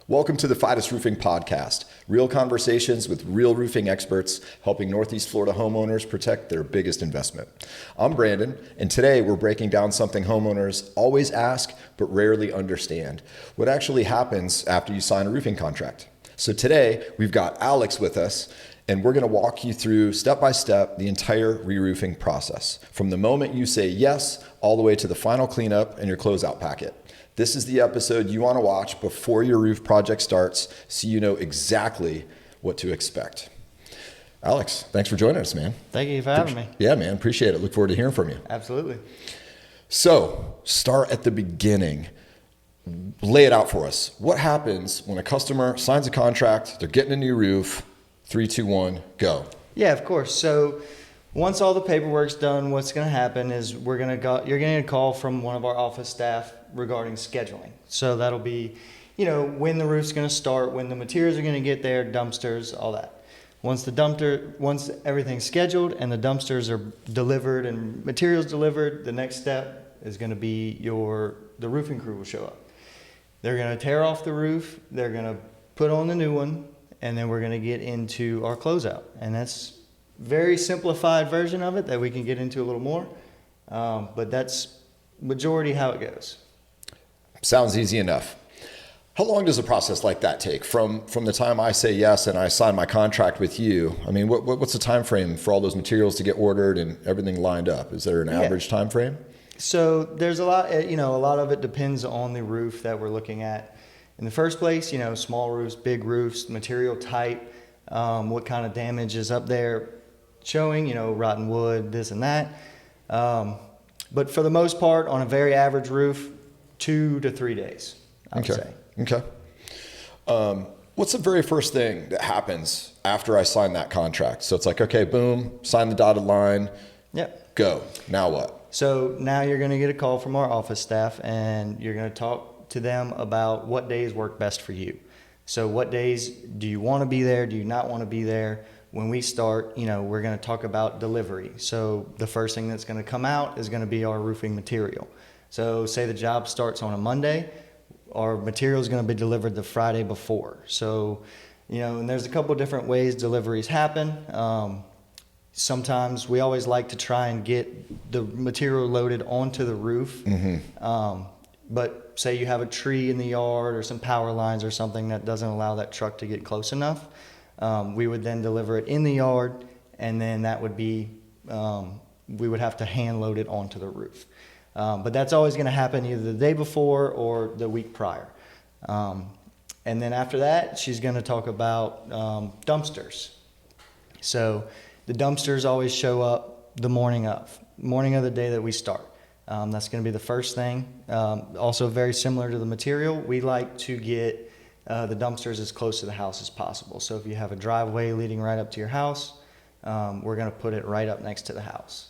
Welcome to the FIDUS Roofing podcast, real conversations with real roofing experts helping Northeast Florida homeowners protect their biggest investment. I'm Brandon, and today we're breaking down something homeowners always ask but rarely understand: what actually happens after you sign a roofing contract. So today we've got Alex with us, and we're going to walk you through step by step the entire re-roofing process, from the moment you say yes all the way to the final cleanup and your closeout packet. This is the episode you want to watch before your roof project starts so you know exactly what to expect. Alex, thanks for joining us, man. Thank you for having me. Yeah, man, appreciate it. Look forward to hearing from you. Absolutely. So, start at the beginning. Lay it out for us. What happens when a customer signs a contract, they're getting a new roof? 3, 2, 1, go. Yeah, of course. So once all the paperwork's done, what's going to happen is you're going to get a call from one of our office staff regarding scheduling. So that'll be, when the roof's going to start, when the materials are going to get there, dumpsters, all that. Once everything's scheduled and the dumpsters are delivered and materials delivered, the next step is going to be the roofing crew will show up. They're going to tear off the roof, they're going to put on the new one, and then we're going to get into our closeout. And that's very simplified version of it that we can get into a little more. But that's majority how it goes. Sounds easy enough. How long does a process like that take? From the time I say yes and I sign my contract with you, I mean, what's the time frame for all those materials to get ordered and everything lined up? Is there an average time frame? So there's a lot of it depends on the roof that we're looking at. In the first place, small roofs, big roofs, material type, what kind of damage is up there showing, rotten wood, this and that. But for the most part, on a very average roof, 2 to 3 days, I would say. Okay. What's the very first thing that happens after I sign that contract? So it's like, okay, boom, sign the dotted line. Yep. Go. Now what? So now you're going to get a call from our office staff, and you're going to talk to them about what days work best for you. So what days do you want to be there? Do you not want to be there? When we start, we're going to talk about delivery. So the first thing that's going to come out is going to be our roofing material. So say the job starts on a Monday, our material is going to be delivered the Friday before. So, and there's a couple different ways deliveries happen. Sometimes we always like to try and get the material loaded onto the roof. Mm-hmm. But say you have a tree in the yard or some power lines or something that doesn't allow that truck to get close enough. We would then deliver it in the yard, and then that would be, we would have to hand load it onto the roof. But that's always going to happen either the day before or the week prior. And then after that, she's going to talk about dumpsters. So the dumpsters always show up the morning of the day that we start. That's going to be the first thing. Also very similar to the material, we like to get the dumpsters as close to the house as possible. So if you have a driveway leading right up to your house, we're going to put it right up next to the house.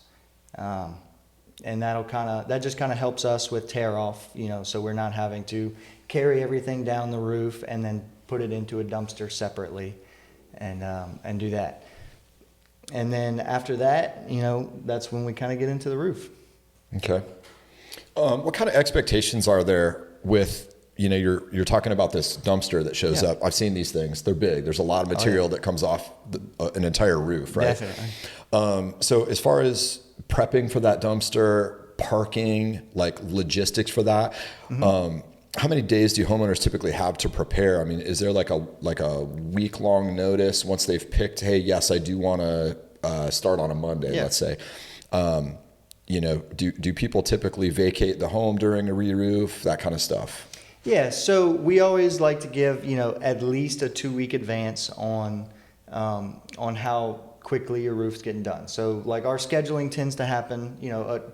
And that just kind of helps us with tear off, so we're not having to carry everything down the roof and then put it into a dumpster separately and do that. And then after that, that's when we kind of get into the roof. Okay. What kind of expectations are there with, you're talking about this dumpster that shows up. I've seen these things. They're big. There's a lot of material that comes off an entire roof, right? Definitely. So as far as prepping for that dumpster, parking, like logistics for that, mm-hmm. How many days do homeowners typically have to prepare? I mean, is there like a week-long notice once they've picked, hey, yes, I do want to start on a Monday, let's say. Do people typically vacate the home during a re-roof, that kind of stuff? Yeah, so we always like to give, at least a 2-week advance on how quickly your roof's getting done. So like our scheduling tends to happen,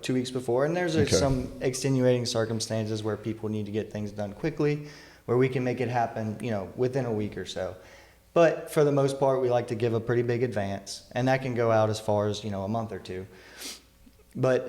2 weeks before, and there's some extenuating circumstances where people need to get things done quickly, where we can make it happen, within a week or so. But for the most part, we like to give a pretty big advance, and that can go out as far as, a month or two. But,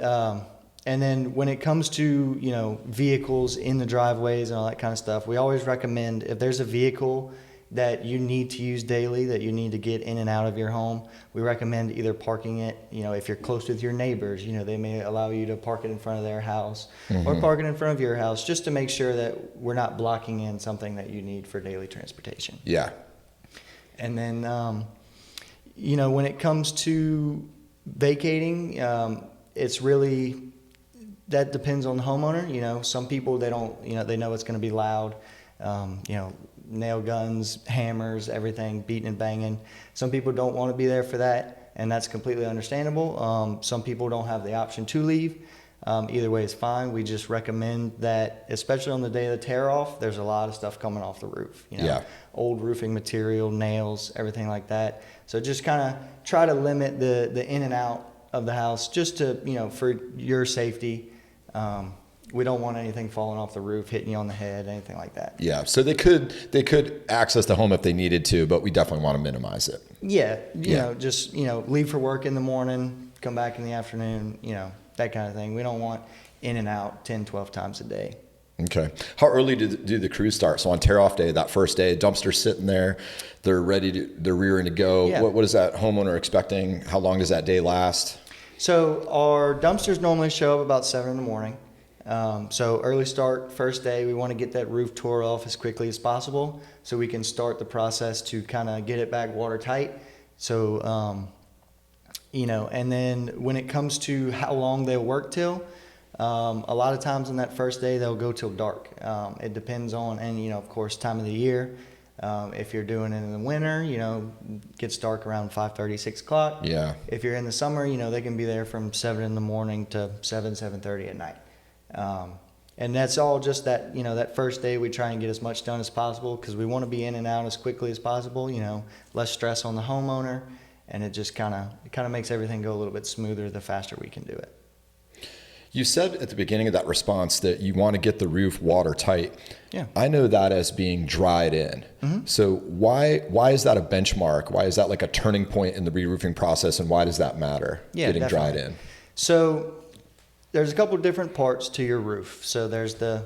and then when it comes to, vehicles in the driveways and all that kind of stuff, we always recommend if there's a vehicle that you need to use daily, that you need to get in and out of your home, we recommend either parking it, if you're close with your neighbors, they may allow you to park it in front of their house or park it in front of your house, just to make sure that we're not blocking in something that you need for daily transportation. Yeah. And then, when it comes to vacating, it's really, that depends on the homeowner. Some people, they don't, they know it's going to be loud, nail guns, hammers, everything, beating and banging. Some people don't want to be there for that, and that's completely understandable. Some people don't have the option to leave. Either way is fine. We just recommend that, especially on the day of the tear off, there's a lot of stuff coming off the roof. Old roofing material, nails, everything like that. So just kind of try to limit the in and out of the house, just to, for your safety. We don't want anything falling off the roof, hitting you on the head, anything like that. Yeah. So they could access the home if they needed to, but we definitely want to minimize it. Yeah. Just, leave for work in the morning, come back in the afternoon, that kind of thing. We don't want in and out 10, 12 times a day. Okay. How early do the crews start? So on tear off day, that first day, dumpster's sitting there, they're rearing to go. Yeah. What is that homeowner expecting? How long does that day last? So our dumpsters normally show up about 7 in the morning. So early start, first day, we want to get that roof tore off as quickly as possible so we can start the process to kind of get it back watertight. So, and then when it comes to how long they'll work till, a lot of times on that first day, they'll go till dark. It depends on, and, of course, time of the year. If you're doing it in the winter, it gets dark around 5:30, 6 o'clock. Yeah. If you're in the summer, they can be there from 7 in the morning to 7:30 at night. And that's all just that, that first day we try and get as much done as possible because we want to be in and out as quickly as possible, less stress on the homeowner, and it just kind of makes everything go a little bit smoother the faster we can do it. You said at the beginning of that response that you want to get the roof watertight. Yeah. I know that as being dried in. Mm-hmm. So why is that a benchmark? Why is that like a turning point in the re-roofing process, and why does that matter, getting definitely. dried in? So there's a couple of different parts to your roof. So there's the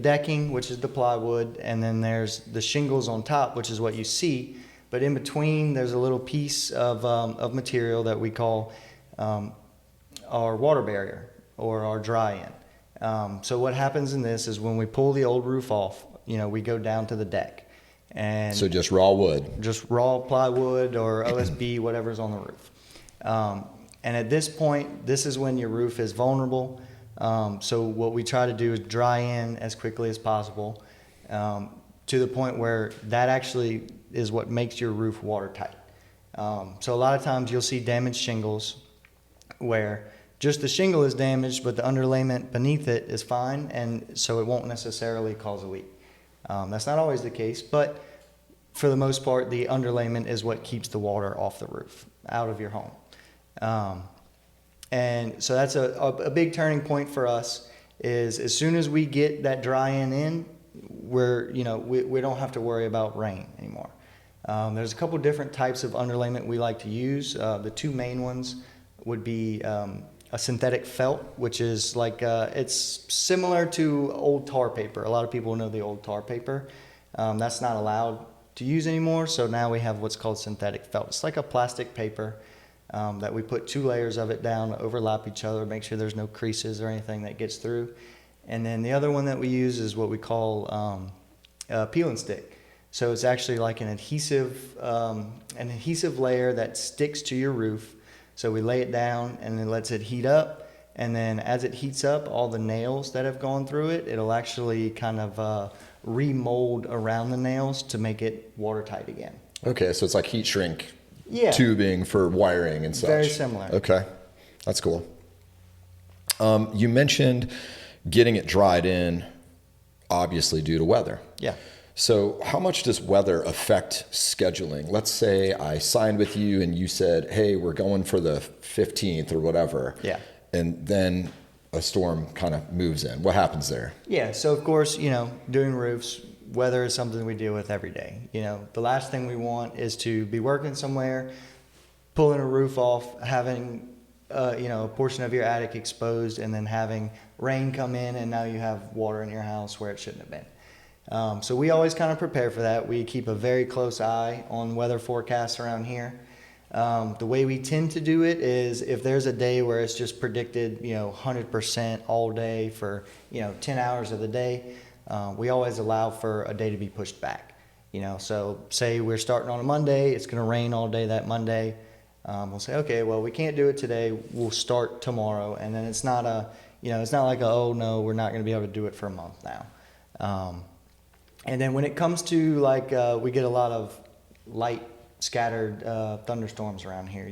decking, which is the plywood, and then there's the shingles on top, which is what you see. But in between, there's a little piece of material that we call our water barrier or our dry-in. So what happens in this is when we pull the old roof off, we go down to the deck. And so just raw wood? Just raw plywood or OSB, whatever's on the roof. And at this point, this is when your roof is vulnerable. So what we try to do is dry in as quickly as possible to the point where that actually is what makes your roof watertight. So a lot of times you'll see damaged shingles where just the shingle is damaged, but the underlayment beneath it is fine, and so it won't necessarily cause a leak. That's not always the case, but for the most part, the underlayment is what keeps the water off the roof, out of your home. And so that's a big turning point for us is as soon as we get that dry-in in, we don't have to worry about rain anymore. There's a couple different types of underlayment we like to use. The two main ones would be a synthetic felt, which is like it's similar to old tar paper. A lot of people know the old tar paper. That's not allowed to use anymore, so now we have what's called synthetic felt. It's like a plastic paper that we put 2 layers of it down, overlap each other, make sure there's no creases or anything that gets through. And then the other one that we use is what we call peel and stick. So it's actually like an adhesive layer that sticks to your roof. So we lay it down and then lets it heat up. And then as it heats up, all the nails that have gone through it, it'll actually kind of remold around the nails to make it watertight again. Okay, so it's like heat shrink tubing for wiring and such. Very similar. Okay, that's cool. You mentioned getting it dried in, obviously due to weather. Yeah. So how much does weather affect scheduling? Let's say I signed with you and you said, hey, we're going for the 15th or whatever. Yeah. And then a storm kind of moves in. What happens there? Yeah, so of course, doing roofs, weather is something we deal with every day. The last thing we want is to be working somewhere, pulling a roof off, having a portion of your attic exposed, and then having rain come in and now you have water in your house where it shouldn't have been. So we always kind of prepare for that. We keep a very close eye on weather forecasts around here. The way we tend to do it is if there's a day where it's just predicted, 100% all day for, 10 hours of the day, we always allow for a day to be pushed back. So say we're starting on a Monday, it's going to rain all day that Monday. We'll say, okay, well, we can't do it today. We'll start tomorrow. And then it's not it's not like, oh no, we're not going to be able to do it for a month now. And then when it comes to we get a lot of light scattered thunderstorms around here,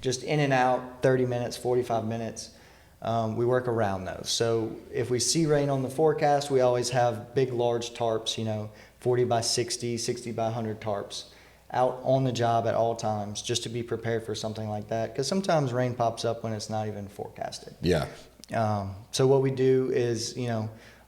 just in and out, 30 minutes, 45 minutes. We work around those. So if we see rain on the forecast, we always have big, large tarps, 40 by 60, 60 by 100 tarps out on the job at all times just to be prepared for something like that. Because sometimes rain pops up when it's not even forecasted. Yeah. So what we do is,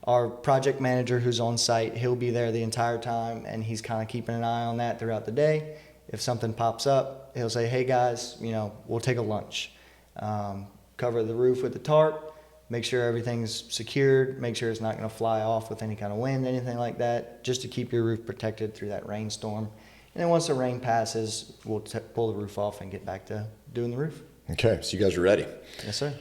our project manager who's on site, he'll be there the entire time and he's kind of keeping an eye on that throughout the day. If something pops up, he'll say, hey guys, we'll take a lunch. Cover the roof with the tarp, make sure everything's secured, make sure it's not going to fly off with any kind of wind, anything like that, just to keep your roof protected through that rainstorm. And then once the rain passes, we'll pull the roof off and get back to doing the roof. Okay, so you guys are ready. Yes, sir.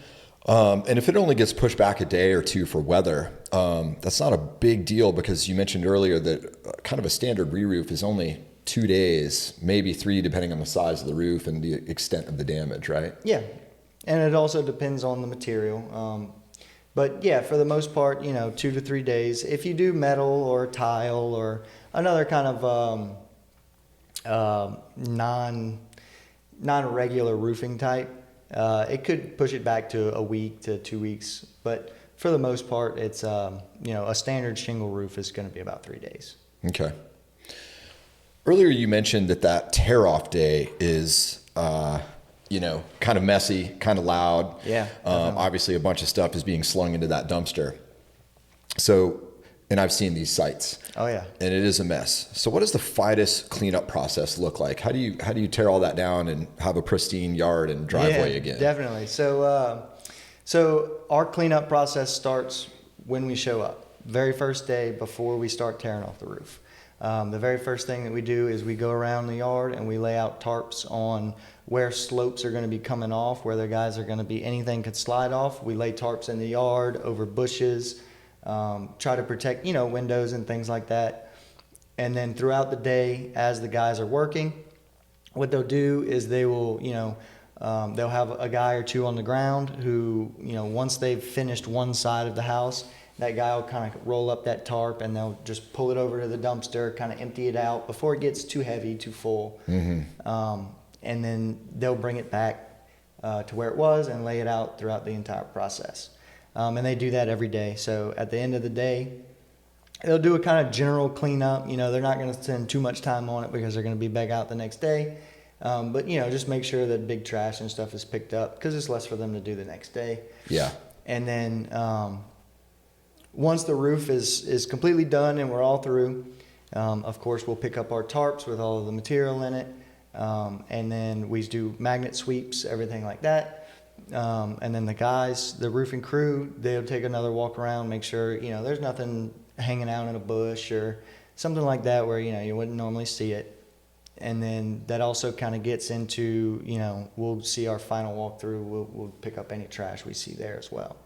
And if it only gets pushed back a day or two for weather, that's not a big deal because you mentioned earlier that kind of a standard re-roof is only 2 days, maybe 3, depending on the size of the roof and the extent of the damage, right? Yeah. And it also depends on the material. But yeah, for the most part, 2 to 3 days. If you do metal or tile or another kind of non-regular roofing type, it could push it back to a week to 2 weeks. But for the most part, it's, a standard shingle roof is going to be about 3 days. Okay. Earlier you mentioned that tear-off day is, kind of messy, kind of loud. Yeah. Obviously a bunch of stuff is being slung into that dumpster. So, and I've seen these sites. Oh yeah. And it is a mess. So what does the FIDUS cleanup process look like? How do you tear all that down and have a pristine yard and driveway again? Definitely. So our cleanup process starts when we show up. Very first day before we start tearing off the roof. The very first thing that we do is we go around the yard and we lay out tarps on where slopes are going to be coming off, where the guys are going to be, anything could slide off. We lay tarps in the yard, over bushes, try to protect, windows and things like that. And then throughout the day, as the guys are working, what they'll do is they will, they'll have a guy or two on the ground who, once they've finished one side of the house, that guy will kind of roll up that tarp and they'll just pull it over to the dumpster, kind of empty it out before it gets too heavy, too full. Mm-hmm. And then they'll bring it back to where it was and lay it out throughout the entire process. And they do that every day. So at the end of the day, they'll do a kind of general cleanup. They're not going to spend too much time on it because they're going to be back out the next day. But, just make sure that big trash and stuff is picked up because it's less for them to do the next day. Yeah. And then once the roof is completely done and we're all through, of course, we'll pick up our tarps with all of the material in it. And then we do magnet sweeps, everything like that. And then the roofing crew, they'll take another walk around, make sure, there's nothing hanging out in a bush or something like that where, you wouldn't normally see it. And then that also kind of gets into, we'll see our final walkthrough. We'll pick up any trash we see there as well.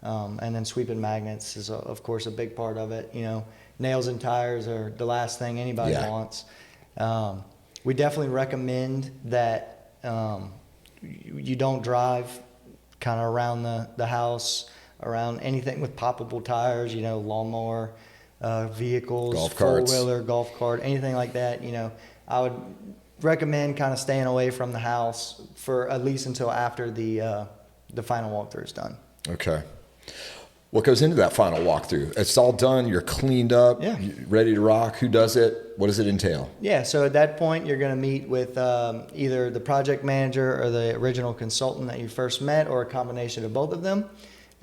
And then sweeping magnets is, of course, a big part of it. Nails and tires are the last thing anybody wants. We definitely recommend that you don't drive kind of around the house, around anything with poppable tires, lawnmower, vehicles, golf carts, four-wheeler, golf cart, anything like that. I would recommend kind of staying away from the house for at least until after the final walkthrough is done. Okay. What goes into that final walkthrough? It's all done. You're cleaned up. Yeah. Ready to rock. Who does it? What does it entail? Yeah. So at that point, you're going to meet with either the project manager or the original consultant that you first met, or a combination of both of them.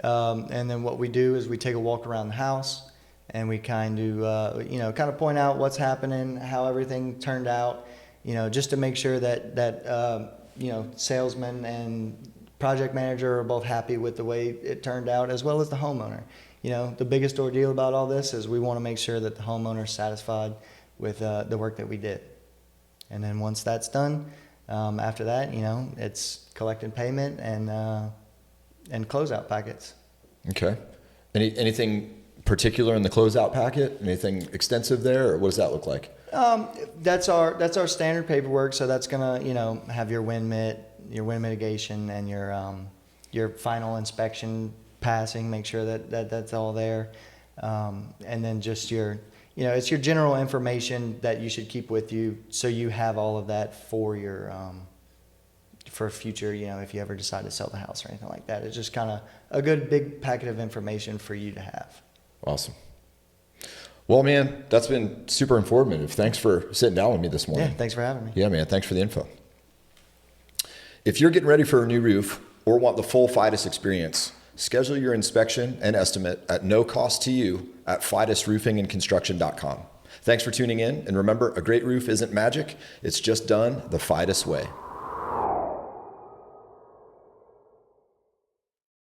And then what we do is we take a walk around the house and we kind of point out what's happening, how everything turned out, just to make sure that salesman and project manager are both happy with the way it turned out, as well as the homeowner. the biggest ordeal about all this is we want to make sure that the homeowner's satisfied with the work that we did. And then once that's done, after that, it's collecting payment and closeout packets. Okay. Anything particular in the closeout packet? Anything extensive there, or what does that look like? That's our standard paperwork. So that's gonna have your wind mitigation, and your final inspection passing. Make sure that that's all there, and then just it's your general information that you should keep with you, so you have all of that for your for future. If you ever decide to sell the house or anything like that, it's just kind of a good big packet of information for you to have. Awesome. Well, man, that's been super informative. Thanks for sitting down with me this morning. Yeah, thanks for having me. Yeah, man, thanks for the info. If you're getting ready for a new roof or want the full FIDUS experience, schedule your inspection and estimate at no cost to you at FIDUSRoofingandConstruction.com. Thanks for tuning in, and remember, a great roof isn't magic, it's just done the FIDUS way.